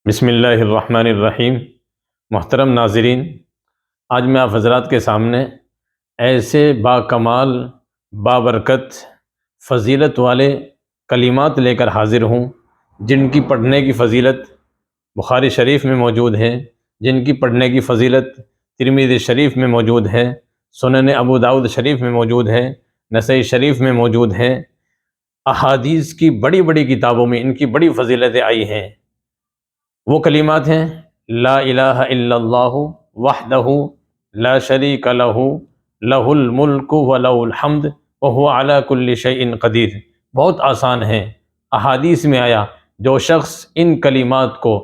بسم اللہ الرحمن الرحیم۔ محترم ناظرین، آج میں آپ حضرات کے سامنے ایسے با کمال، بابرکت، فضیلت والے کلمات لے کر حاضر ہوں جن کی پڑھنے کی فضیلت بخاری شریف میں موجود ہے، جن کی پڑھنے کی فضیلت ترمذی شریف میں موجود ہے، سنن ابو داؤد شریف میں موجود ہے، نسائی شریف میں موجود ہے۔ احادیث کی بڑی بڑی کتابوں میں ان کی بڑی فضیلتیں آئی ہیں۔ وہ کلمات ہیں: لا الہ الا اللہ وحدہ لا شریک لہ لہ الملک ولہ الحمد وہو علی کل شیء قدیر۔ بہت آسان ہیں۔ احادیث میں آیا جو شخص ان کلمات کو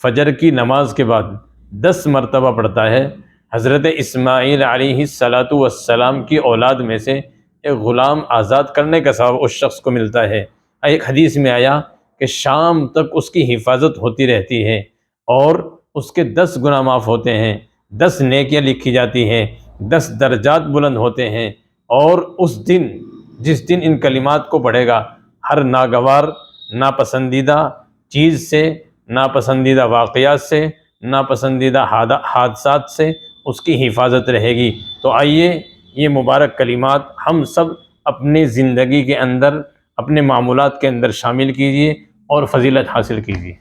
فجر کی نماز کے بعد 10 مرتبہ پڑھتا ہے، حضرت اسماعیل علیہ السلام کی اولاد میں سے ایک غلام آزاد کرنے کا ثواب اس شخص کو ملتا ہے۔ ایک حدیث میں آیا کہ شام تک اس کی حفاظت ہوتی رہتی ہے اور اس کے 10 گناہ معاف ہوتے ہیں، 10 نیکیاں لکھی جاتی ہیں، 10 درجات بلند ہوتے ہیں۔ اور اس دن، جس دن ان کلمات کو پڑھے گا، ہر ناگوار، ناپسندیدہ چیز سے، ناپسندیدہ واقعات سے، ناپسندیدہ حادثات سے اس کی حفاظت رہے گی۔ تو آئیے یہ مبارک کلمات ہم سب اپنی زندگی کے اندر، اپنے معمولات کے اندر شامل کیجیے اور فضیلت حاصل کیجیے۔